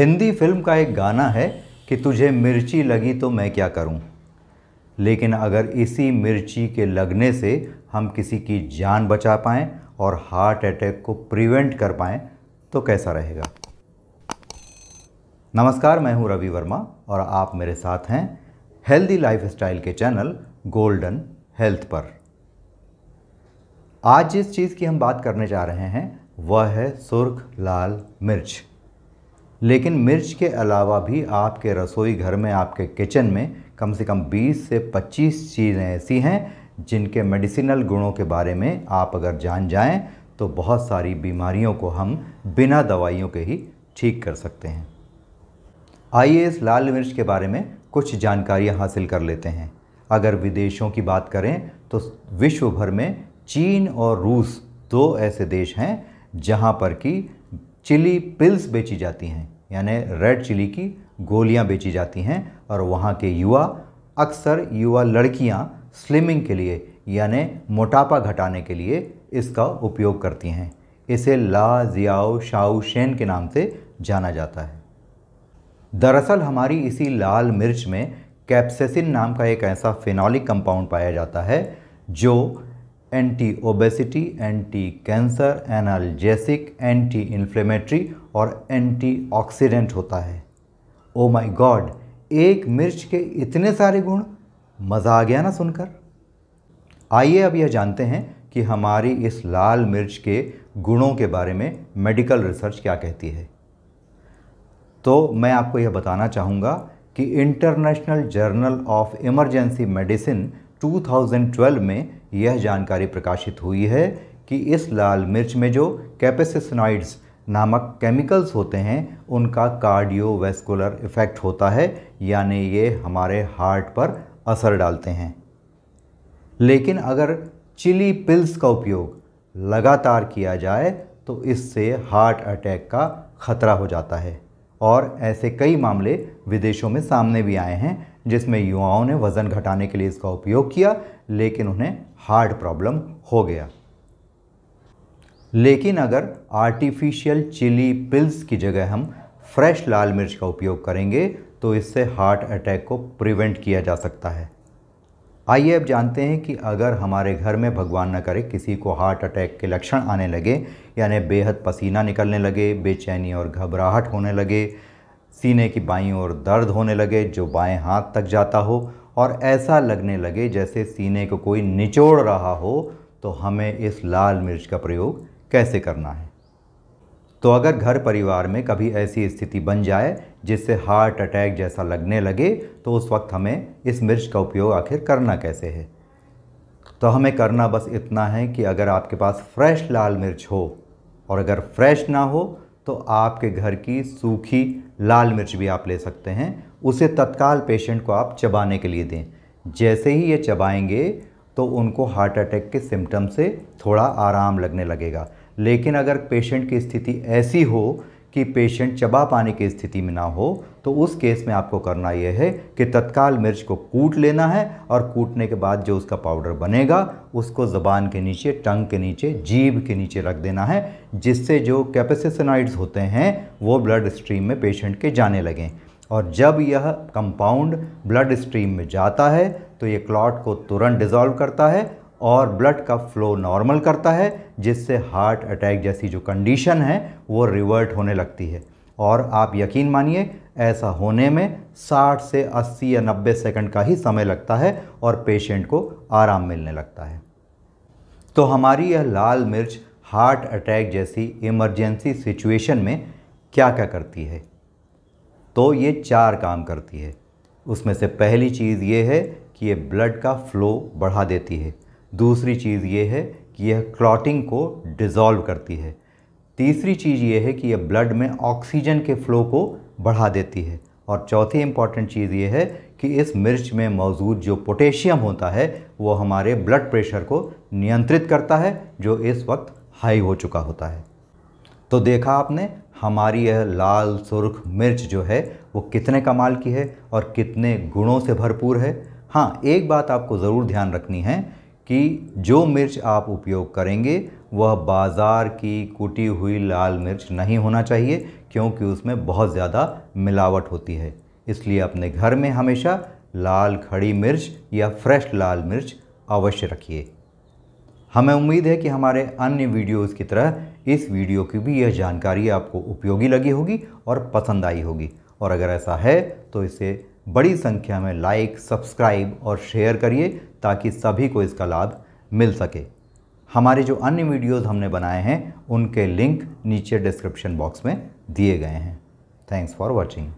Hindi film का एक गाना है कि तुझे मिर्ची लगी तो मैं क्या करूं। लेकिन अगर इसी मिर्ची के लगने से हम किसी की जान बचा पाएं और हार्ट अटैक को प्रिवेंट कर पाएं तो कैसा रहेगा। नमस्कार, मैं हूं रवि वर्मा और आप मेरे साथ हैं हेल्दी लाइफस्टाइल के चैनल गोल्डन हेल्थ पर। आज जिस चीज़ की हम बात करने जा रहे हैं वह है सुर्ख लाल मिर्च। लेकिन मिर्च के अलावा भी आपके रसोई घर में, आपके किचन में कम से कम 20 से 25 चीज़ें ऐसी हैं जिनके मेडिसिनल गुणों के बारे में आप अगर जान जाएं तो बहुत सारी बीमारियों को हम बिना दवाइयों के ही ठीक कर सकते हैं। आइए इस लाल मिर्च के बारे में कुछ जानकारियां हासिल कर लेते हैं। अगर विदेशों की बात करें तो विश्व भर में चीन और रूस दो ऐसे देश हैं जहां पर कि चिली पिल्स बेची जाती हैं, यानी रेड चिली की गोलियां बेची जाती हैं और वहाँ के युवा लड़कियां स्लिमिंग के लिए यानी मोटापा घटाने के लिए इसका उपयोग करती हैं। इसे ला जियाओ शाओ शेन के नाम से जाना जाता है। दरअसल हमारी इसी लाल मिर्च में कैप्सेसिन नाम का एक ऐसा फिनॉलिक कंपाउंड पाया जाता है जो anti obesity, anti cancer, analgesic, anti inflammatory और एंटीऑक्सीडेंट होता है। ओ माय गॉड, एक मिर्च के इतने सारे गुण! मज़ा आ गया ना सुनकर। आइए अब यह जानते हैं कि हमारी इस लाल मिर्च के गुणों के बारे में मेडिकल रिसर्च क्या कहती है। तो मैं आपको यह बताना चाहूँगा कि international journal of emergency medicine 2012 में यह जानकारी प्रकाशित हुई है कि इस लाल मिर्च में जो कैप्सेसिनॉइड्स नामक केमिकल्स होते हैं उनका कार्डियोवैस्कुलर इफ़ेक्ट होता है, यानी ये हमारे हार्ट पर असर डालते हैं। लेकिन अगर चिली पिल्स का उपयोग लगातार किया जाए तो इससे हार्ट अटैक का खतरा हो जाता है और ऐसे कई मामले विदेशों में सामने भी आए हैं जिसमें युवाओं ने वज़न घटाने के लिए इसका उपयोग किया लेकिन उन्हें हार्ट प्रॉब्लम हो गया। लेकिन अगर आर्टिफिशियल चिली पिल्स की जगह हम फ्रेश लाल मिर्च का उपयोग करेंगे तो इससे हार्ट अटैक को प्रिवेंट किया जा सकता है। आइए अब जानते हैं कि अगर हमारे घर में भगवान न करे किसी को हार्ट अटैक के लक्षण आने लगे, यानी बेहद पसीना निकलने लगे, बेचैनी और घबराहट होने लगे, सीने की बाईं ओर दर्द होने लगे जो बाएं हाथ तक जाता हो और ऐसा लगने लगे जैसे सीने को कोई निचोड़ रहा हो, तो हमें इस लाल मिर्च का प्रयोग कैसे करना है। तो अगर घर परिवार में कभी ऐसी स्थिति बन जाए जिससे हार्ट अटैक जैसा लगने लगे तो उस वक्त हमें इस मिर्च का उपयोग आखिर करना कैसे है। तो हमें करना बस इतना है कि अगर आपके पास फ्रेश लाल मिर्च हो और अगर फ्रेश ना हो तो आपके घर की सूखी लाल मिर्च भी आप ले सकते हैं। उसे तत्काल पेशेंट को आप चबाने के लिए दें। जैसे ही ये चबाएंगे तो उनको हार्ट अटैक के सिम्टम से थोड़ा आराम लगने लगेगा। लेकिन अगर पेशेंट की स्थिति ऐसी हो कि पेशेंट चबा पाने की स्थिति में ना हो तो उस केस में आपको करना यह है कि तत्काल मिर्च को कूट लेना है और कूटने के बाद जो उसका पाउडर बनेगा उसको ज़बान के नीचे, टंग के नीचे, जीभ के नीचे रख देना है, जिससे जो कैप्सेसिनॉइड्स होते हैं वो ब्लड स्ट्रीम में पेशेंट के जाने लगें। और जब यह कंपाउंड ब्लड स्ट्रीम में जाता है तो ये क्लॉट को तुरंत डिसॉल्व करता है और ब्लड का फ्लो नॉर्मल करता है, जिससे हार्ट अटैक जैसी जो कंडीशन है वो रिवर्ट होने लगती है। और आप यकीन मानिए ऐसा होने में 60 से 80 या 90 सेकंड का ही समय लगता है और पेशेंट को आराम मिलने लगता है। तो हमारी यह लाल मिर्च हार्ट अटैक जैसी इमरजेंसी सिचुएशन में क्या क्या करती है। तो ये 4 काम करती है। उसमें से पहली चीज़ ये है कि ये ब्लड का फ्लो बढ़ा देती है। दूसरी चीज़ ये है कि यह क्लॉटिंग को डिसॉल्व करती है। तीसरी चीज़ ये है कि यह ब्लड में ऑक्सीजन के फ़्लो को बढ़ा देती है। और चौथी इम्पॉर्टेंट चीज़ ये है कि इस मिर्च में मौजूद जो पोटेशियम होता है वो हमारे ब्लड प्रेशर को नियंत्रित करता है जो इस वक्त हाई हो चुका होता है। तो देखा आपने, हमारी यह लाल सुर्ख मिर्च जो है वो कितने कमाल की है और कितने गुणों से भरपूर है। हाँ, एक बात आपको ज़रूर ध्यान रखनी है कि जो मिर्च आप उपयोग करेंगे वह बाज़ार की कुटी हुई लाल मिर्च नहीं होना चाहिए, क्योंकि उसमें बहुत ज़्यादा मिलावट होती है। इसलिए अपने घर में हमेशा लाल खड़ी मिर्च या फ्रेश लाल मिर्च अवश्य रखिए। हमें उम्मीद है कि हमारे अन्य वीडियोज़ की तरह इस वीडियो की भी यह जानकारी आपको उपयोगी लगी होगी और पसंद आई होगी। और अगर ऐसा है तो इसे बड़ी संख्या में लाइक, सब्सक्राइब और शेयर करिए ताकि सभी को इसका लाभ मिल सके। हमारे जो अन्य वीडियोज़ हमने बनाए हैं उनके लिंक नीचे डिस्क्रिप्शन बॉक्स में दिए गए हैं। Thanks for watching.